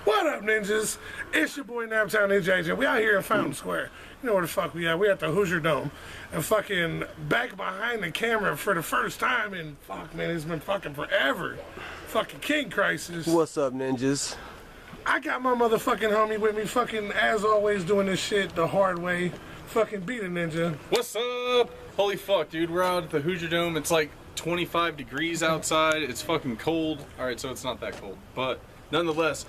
What up, ninjas? It's your boy Naptown Ninja AJ. We out here in Fountain Square. You know where the fuck we at? We at the Hoosier Dome. And fucking back behind the camera for the first time in, fuck man, it's been fucking forever. Fucking King Crisis. What's up, ninjas? I got my motherfucking homie with me, fucking as always doing this shit the hard way. Fucking Beat a Ninja. What's up? Holy fuck, dude. We're out at the Hoosier Dome. It's like 25 degrees outside. It's fucking cold. Alright, so it's not that cold. But nonetheless,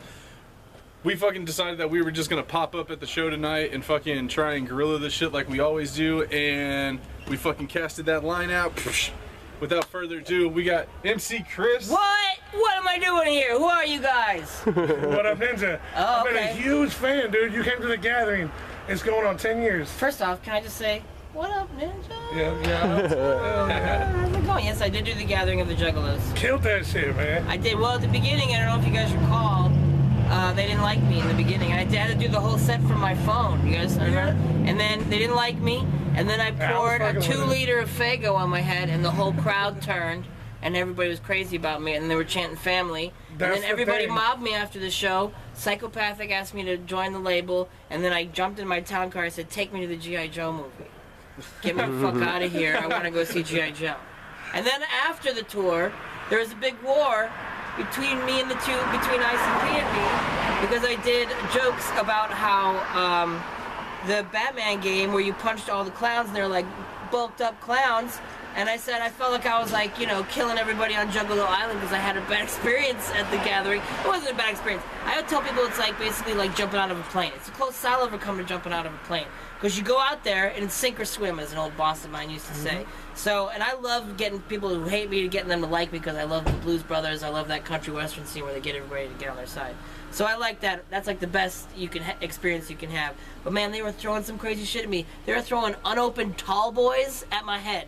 we fucking decided that we were just gonna pop up at the show tonight and fucking try and guerrilla this shit like we always do. And we fucking casted that line out. Without further ado, we got MC Chris. What? What am I doing here? Who are you guys? What up, Ninja? Oh, I've been a huge fan, dude. You came to the gathering. It's going on 10 years. First off, can I just say, what up, Ninja? Yeah. How's it going? Yes, I did do the Gathering of the Juggalos. Killed that shit, man. I did. Well, at the beginning, I don't know if you guys recall, they didn't like me in the beginning. I had to do the whole set from my phone. You guys remember? And then they didn't like me, and then I poured a 2-liter of Faygo on my head, and the whole crowd turned, and everybody was crazy about me, and they were chanting family. That's and then everybody mobbed me after the show. Psychopathic asked me to join the label, and then I jumped in my town car and said, take me to the G.I. Joe movie. Get me the fuck out of here. I want to go see G.I. Joe. And then after the tour, there was a big war between me and between ICP and me, because I did jokes about how the Batman game where you punched all the clowns and they're like bulked up clowns, and I said I felt like I was like, you know, killing everybody on Juggalo Island because I had a bad experience at the gathering. It wasn't a bad experience. I would tell people it's like basically like jumping out of a plane. It's the closest I'll ever come to jumping out of a plane. Because you go out there and it's sink or swim, as an old boss of mine used to say. So, and I love getting people who hate me, getting them to like me because I love the Blues Brothers. I love that country western scene where they get everybody to get on their side. So I like that. That's like the best you can experience you can have. But man, they were throwing some crazy shit at me. They were throwing unopened tall boys at my head.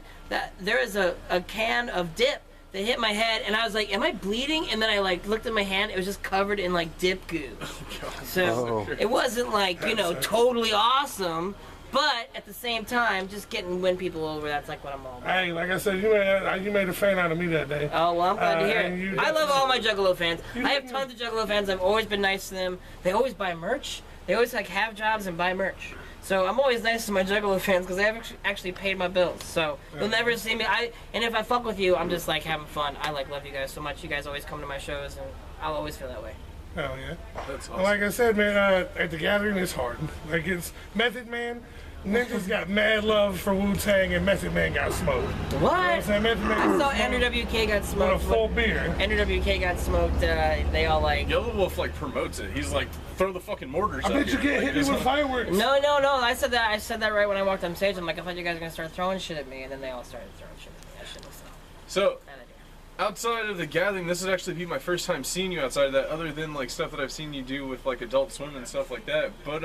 There is a can of dip that hit my head, and I was like, am I bleeding? And then I like looked at my hand, it was just covered in like dip goo. So it wasn't like, you know, totally awesome, but at the same time, just win people over, that's like what I'm all about. Hey, like I said, you made a fan out of me that day. Oh, well, I'm glad to hear it. I love all my Juggalo fans. I have tons of Juggalo fans. I've always been nice to them. They always buy merch. They always like have jobs and buy merch. So I'm always nice to my Juggalo fans because they have actually paid my bills. So you'll never see me. And if I fuck with you, I'm just like having fun. I like love you guys so much. You guys always come to my shows, and I'll always feel that way. Hell yeah. That's awesome. Well, like I said, man, at the gathering, it's hard. Like, it's Method Man. Ninjas got mad love for Wu-Tang, and Method Man got smoked. What? You know what I'm saying? Method Man I saw Andrew WK got smoked. with a full beer. Andrew WK got smoked. They all like. Yellow Wolf like promotes it. He's like, throw the fucking mortars. I bet you get hit me with fireworks. No. I said that right when I walked on stage. I'm like, I thought you guys were gonna start throwing shit at me, and then they all started throwing shit at me. That shit was So, bad idea. outside of the gathering, this would actually be my first time seeing you outside of that, other than like stuff that I've seen you do with like Adult Swim and stuff like that. But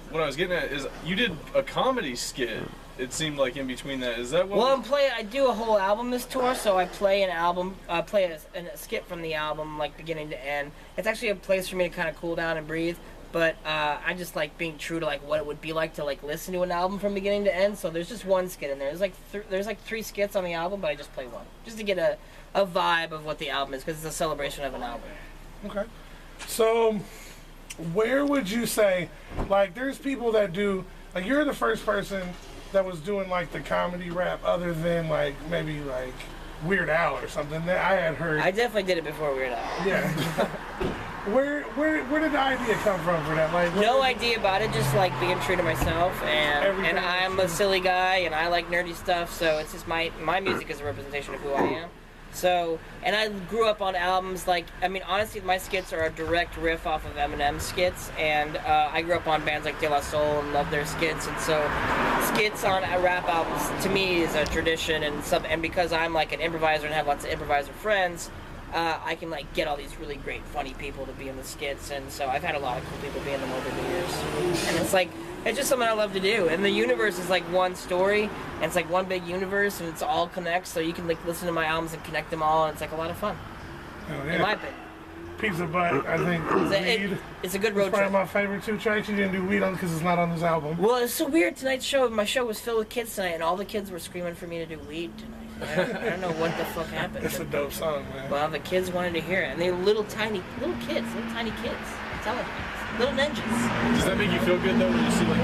what I was getting at is you did a comedy skit. It seemed like in between that. Is that what? Well, I do a whole album this tour, so I play an album, play a skit from the album, like beginning to end. It's actually a place for me to kind of cool down and breathe. But I just like being true to like what it would be like to like listen to an album from beginning to end. So there's just one skit in there. There's like 3 skits on the album, but I just play one just to get a vibe of what the album is, because it's a celebration of an album. Okay. So, where would you say, like, there's people that do, like, you're the first person that was doing, like, the comedy rap other than, like, maybe, like, Weird Al or something that I had heard. I definitely did it before Weird Al. Yeah. Where did the idea come from for that? Like, no idea about it, just like being true to myself, and I'm a silly guy, and I like nerdy stuff, so it's just my music is a representation of who I am. So, and I grew up on albums like, I mean, honestly, my skits are a direct riff off of Eminem's skits, and I grew up on bands like De La Soul and love their skits, and so skits on rap albums to me is a tradition, and because I'm like an improviser and have lots of improviser friends, I can like get all these really great funny people to be in the skits, and so I've had a lot of cool people be in them over the years, and it's just something I love to do. And the universe is like one story, and it's like one big universe, and it's all connects, so you can like listen to my albums and connect them all, and it's like a lot of fun. Oh, yeah. In my opinion. Pizza Butt, I think. It's a good road trip. It's probably my favorite 2 tracks. You didn't do Weed on because it's not on this album. Well, it's so weird. Tonight's show, my show was filled with kids tonight, and all the kids were screaming for me to do Weed tonight. I don't know what the fuck happened. It's a dope song, man. Well, the kids wanted to hear it, and they were little tiny kids. intelligent guys, little ninjas. Does that make you feel good though when you see like?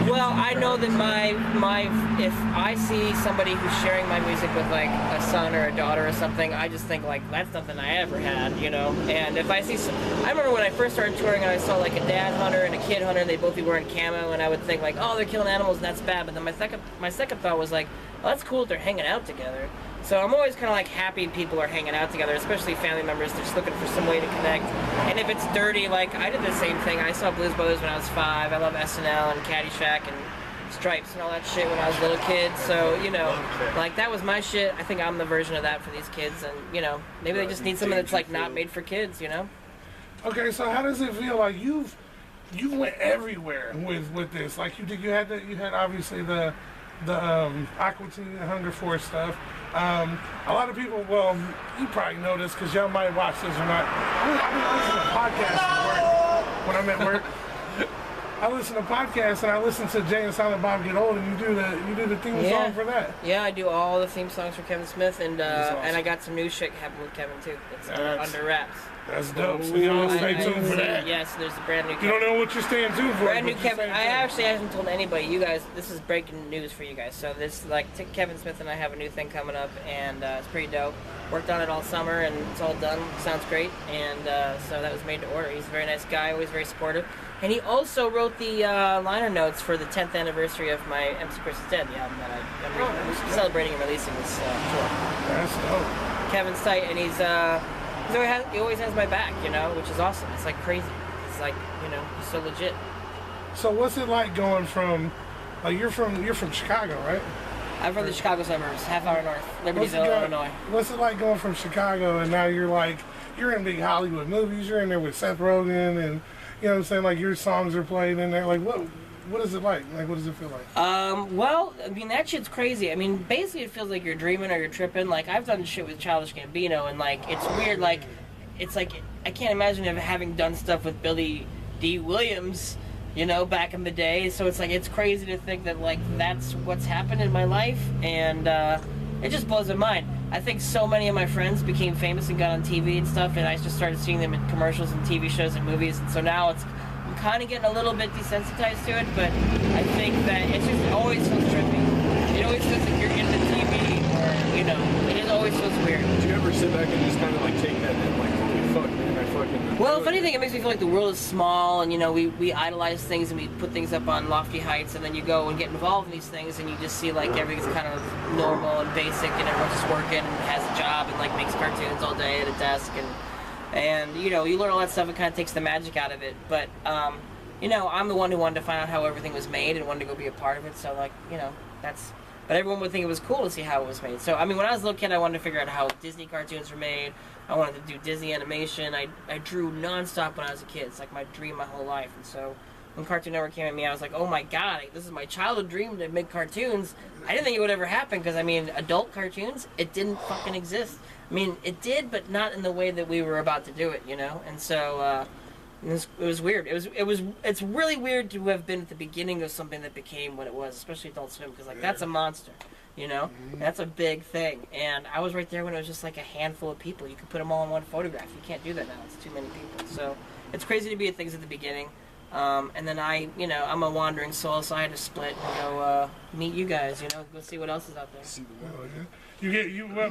Well, I know that if I see somebody who's sharing my music with like a son or a daughter or something, I just think like that's nothing I ever had, you know. And if I see, I remember when I first started touring and I saw like a dad hunter and a kid hunter, and they'd both be wearing camo, and I would think like, oh, they're killing animals and that's bad. But then my second thought was like, well, that's cool that they're hanging out together. So I'm always kind of like happy people are hanging out together, especially family members. They're just looking for some way to connect. And if it's dirty, like I did the same thing. I saw Blues Brothers when I was 5. I love SNL and Caddyshack and Stripes and all that shit when I was a little kid. So, you know, like that was my shit. I think I'm the version of that for these kids. And, you know, maybe they just need something that's like not made for kids, you know? Okay, so how does it feel like you went everywhere with this? Like you had obviously the Aqua Teen and Hunger Force stuff. A lot of people, well, you probably know this because y'all might watch this or not. I listen to podcasts at work when I'm at work. I listen to podcasts and I listen to Jay and Silent Bob Get Old, and you do the theme song for that. Yeah, I do all the theme songs for Kevin Smith, and awesome. And I got some new shit happening with Kevin too. It's under wraps. That's dope. So y'all stay tuned for that. Yes, there's a brand new. You don't know what you're staying tuned for. Brand new Kevin. I actually haven't told anybody. You guys, this is breaking news for you guys. So this, like, Kevin Smith and I have a new thing coming up, and it's pretty dope. Worked on it all summer, and it's all done. Sounds great, and so that was made to order. He's a very nice guy, always very supportive. And he also wrote the liner notes for the 10th anniversary of my MC Chris is Dead, the album that I'm celebrating and releasing this tour. That's dope. Kevin's tight, and he always has my back, you know, which is awesome. It's like crazy. It's like, you know, he's so legit. So what's it like going from, like you're from Chicago, right? I'm from the Chicago suburbs, half hour north, Libertyville, Illinois. What's it like going from Chicago and now you're in big Hollywood movies, you're in there with Seth Rogen, and you know what I'm saying, like your songs are played in there, like what is it like? Like, what does it feel like? Well, I mean, that shit's crazy. I mean, basically it feels like you're dreaming or you're tripping. Like, I've done shit with Childish Gambino, and like, it's weird, like, it's like, I can't imagine having done stuff with Billy D. Williams, you know, back in the day. So it's like, it's crazy to think that, like, that's what's happened in my life, and it just blows my mind. I think so many of my friends became famous and got on TV and stuff, and I just started seeing them in commercials and TV shows and movies, and so now I'm kind of getting a little bit desensitized to it, but I think that it always feels trippy. It always feels like you're in the TV, or, you know, it just always feels weird. Did you ever sit back and just kind of like take that in, like, holy fuck, man, I fucking... Well, if anything, it makes me feel like the world is small, and, you know, we idolize things and we put things up on lofty heights, and then you go and get involved in these things, and you just see, like, everything's kind of normal and basic, and everyone's just working and has a job and, like, makes cartoons all day at a desk, and you know, you learn all that stuff, it kind of takes the magic out of it, but, you know, I'm the one who wanted to find out how everything was made and wanted to go be a part of it, so, like, you know, but everyone would think it was cool to see how it was made. So, I mean, when I was a little kid, I wanted to figure out how Disney cartoons were made. I wanted to do Disney animation. I drew nonstop when I was a kid. It's like my dream my whole life. And so when Cartoon Network came at me, I was like, oh my god, this is my childhood dream to make cartoons. I didn't think it would ever happen because, I mean, adult cartoons, it didn't fucking exist. I mean, it did, but not in the way that we were about to do it, you know? And so, it was weird. It's really weird to have been at the beginning of something that became what it was, especially Adult Swim, because, like, that's a monster, you know? That's a big thing. And I was right there when it was just, like, a handful of people. You could put them all in one photograph. You can't do that now. It's too many people. So it's crazy to be at things at the beginning. And then I'm a wandering soul, so I had to split and go meet you guys, you know, go see what else is out there.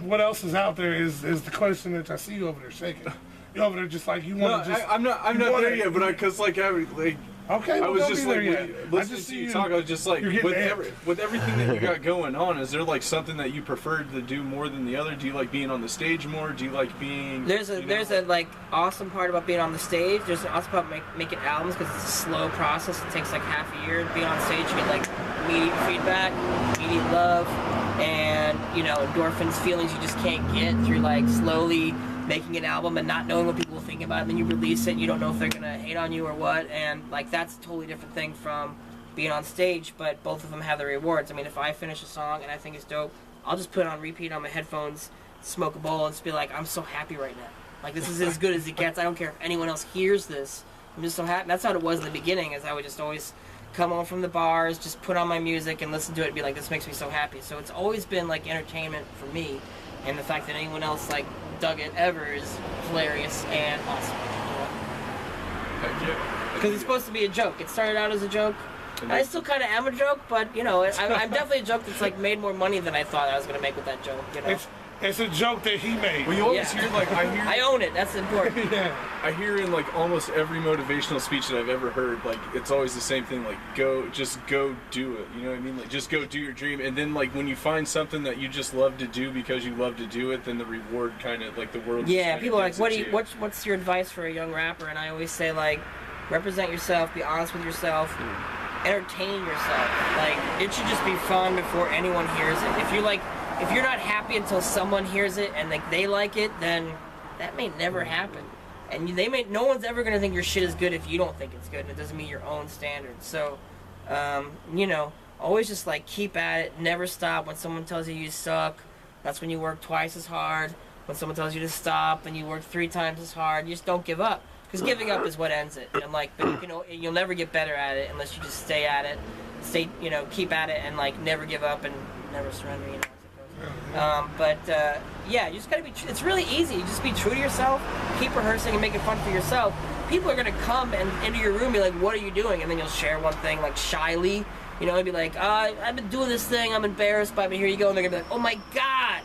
What else is out there is the question that I see you over there shaking. You over there just like you want to just. I'm not there yet, but because okay, I was just like listening to you talk. I was just like with everything that you got going on. Is there like something that you prefer to do more than the other? Do you like being on the stage more? Do you like being? There's a like awesome part about being on the stage. There's an awesome part about making albums because it's a slow process. It takes like half a year to be on stage. You get like immediate feedback, immediate love, and you know, endorphins, feelings you just can't get through like slowly making an album and not knowing what people will think about it, and then you release it and you don't know if they're gonna hate on you or what, and like that's a totally different thing from being on stage, but both of them have their rewards. I mean, if I finish a song and I think it's dope, I'll just put it on repeat on my headphones, smoke a bowl, and just be like, I'm so happy right now. Like, this is as good as it gets. I don't care if anyone else hears this. I'm just so happy. That's how it was in the beginning, is I would just always come home from the bars, just put on my music and listen to it and be like, this makes me so happy. So it's always been like entertainment for me, and the fact that anyone else like dug it ever is hilarious and awesome. Yeah. Because it's supposed to be a joke. It started out as a joke. I still kind of am a joke, but you know, I'm definitely a joke that's like made more money than I thought I was gonna make with that joke. You know, it's a joke that he made. Well, you always hear like I own it. That's important. Yeah. I hear in like almost every motivational speech that I've ever heard, like it's always the same thing, like just go do it. You know what I mean? Like just go do your dream, and then like when you find something that you just love to do because you love to do it, then the reward kind of like the world. Yeah, people are like, what's your advice for a young rapper? And I always say like, represent yourself, be honest with yourself. Entertain yourself. Like it should just be fun before anyone hears it. If you're not happy until someone hears it and like they like it, then that may never happen. And no one's ever gonna think your shit is good if you don't think it's good. And it doesn't meet your own standards. So, you know, always just like keep at it. Never stop. When someone tells you you suck, that's when you work twice as hard. When someone tells you to stop, and you work 3 times as hard. You just don't give up. Because giving up is what ends it, and like, but, you know, you'll never get better at it unless you just stay at it, keep at it, and like never give up and never surrender. You know, yeah, you just gotta be. It's really easy. You just be true to yourself, keep rehearsing and make it fun for yourself. People are gonna come into your room and be like, "What are you doing?" And then you'll share one thing like shyly, you know, and be like, "I've been doing this thing. I'm embarrassed, but here you go." And they're gonna be like, "Oh my god."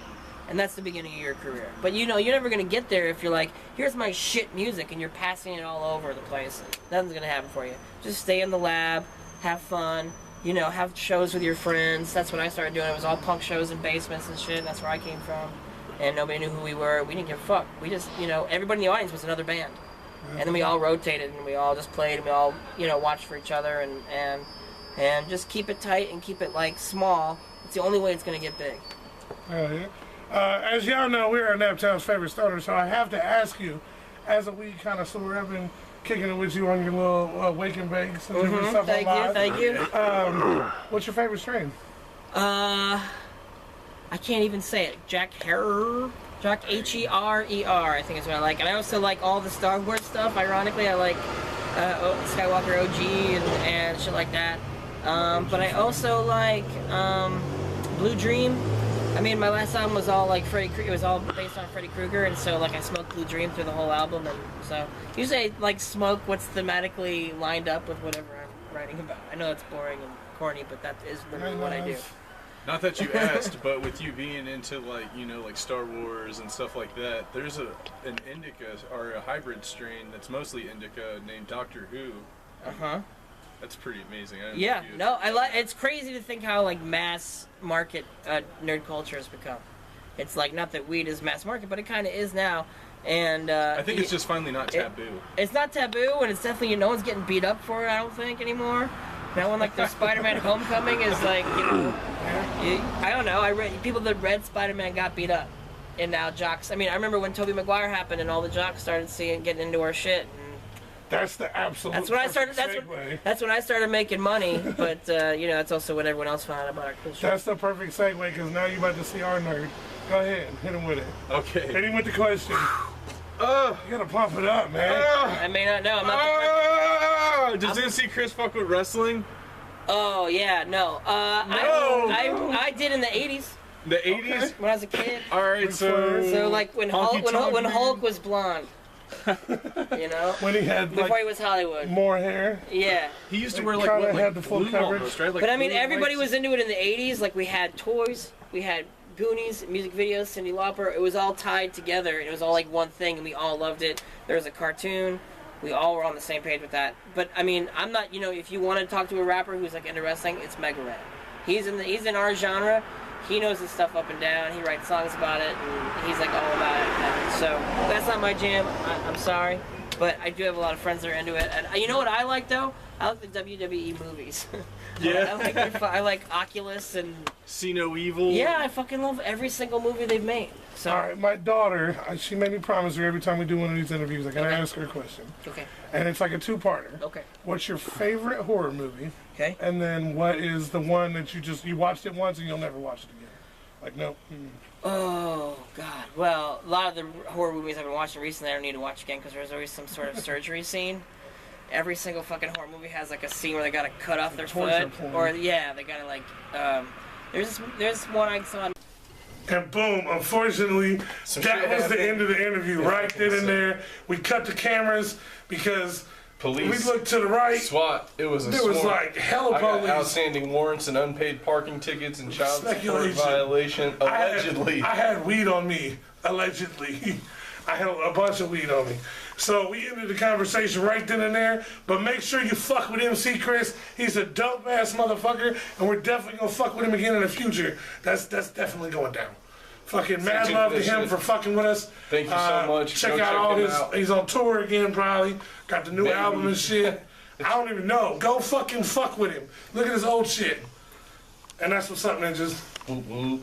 And that's the beginning of your career. But you know, you're never going to get there if you're like, here's my shit music, and you're passing it all over the place. Nothing's going to happen for you. Just stay in the lab, have fun, you know, have shows with your friends. That's what I started doing. It was all punk shows in basements and shit. That's where I came from. And nobody knew who we were. We didn't give a fuck. We just, you know, everybody in the audience was another band. And then we all rotated, and we all just played, and we all, you know, watched for each other, and just keep it tight and keep it, like, small. It's the only way it's going to get big. Yeah. As y'all know, we're Naptown's favorite stoner, so I have to ask you, as a weed connoisseur, I've been kicking it with you on your little wake and bakes and different stuff online. Thank you. What's your favorite strain? I can't even say it. Jack Herer, H-E-R-E-R, I think is what I like. And I also like all the Star Wars stuff. Ironically, I like Skywalker OG and shit like that. But I also like Blue Dream. I mean, my last album was all like it was all based on Freddy Krueger, and so like I smoked Blue Dream through the whole album, and so usually I like smoke what's thematically lined up with whatever I'm writing about. I know it's boring and corny, but that is literally what I do. Not that you asked, but with you being into like, you know, like Star Wars and stuff like that, there's an indica or a hybrid strain that's mostly indica named Doctor Who. That's pretty amazing. Yeah, no, it's crazy to think how like mass market nerd culture has become. It's like, not that weed is mass market, but it kind of is now. And I think it's just finally not taboo. It's not taboo, and it's definitely, no one's getting beat up for it, I don't think, anymore. Now when like the Spider-Man Homecoming is like, you know, I don't know. I read people that read Spider-Man got beat up, and now jocks. I mean, I remember when Tobey Maguire happened, and all the jocks started getting into our shit. That's the absolute. That's when I started. That's when I started making money. But you know, that's also when everyone else found out about our cool shit. That's the perfect segue, because now you're about to see our nerd. Go ahead, hit him with it. Okay. Hit him with the question. You gotta pump it up, man. I may not know. I'm not. Does you see Chris fuck with wrestling? Oh yeah, no. No. I did in the '80s. The '80s? When I was a kid. All right, so like when Hulk was blonde. You know, when he had before he was Hollywood, more hair. Yeah, he used to wear like what, had the full blue coverage. Almost, right? Like but I mean, everybody was into it in the '80s. Like we had Toys, we had Goonies, music videos, Cyndi Lauper. It was all tied together. It was all like one thing, and we all loved it. There was a cartoon. We all were on the same page with that. But I mean, I'm not. You know, if you want to talk to a rapper who's like into wrestling, it's Mega Ran. He's in our genre. He knows his stuff up and down. He writes songs about it, and he's like all about it. So that's not my jam. I'm sorry, but I do have a lot of friends that are into it. And you know what I like though? I like the WWE movies. Yeah. I like Oculus and See No Evil. Yeah, I fucking love every single movie they've made. So. All right, my daughter, she made me promise her every time we do one of these interviews, I gotta ask her a question. Okay. And it's like a two-parter. Okay. What's your favorite horror movie? Okay. And then what is the one that you watched it once and you'll never watch it again? Like, no. Oh, God. Well, a lot of the horror movies I've been watching recently I don't need to watch again because there's always some sort of surgery scene. Every single fucking horror movie has like a scene where they gotta cut off their foot. Or, yeah, they gotta like, there's one I saw. And boom, unfortunately, that was the end of the interview right then and there. We cut the cameras because police. We looked to the right. SWAT. It was a There was swarm. like hella I got police. outstanding warrants and unpaid parking tickets and child support Speculation. violation. Allegedly. I had weed on me. Allegedly. I had a bunch of weed on me. So we ended the conversation right then and there. But make sure you fuck with MC Chris. He's a dope ass motherfucker, and we're definitely gonna fuck with him again in the future. That's definitely going down. Fucking mad love to him for fucking with us. Thank you so much. Check Go out check all him his. out. He's on tour again, probably. Got the new Maybe. album and shit. I don't even know. Go fucking fuck with him. Look at his old shit. And that's what's up, ninjas. Whoop, whoop.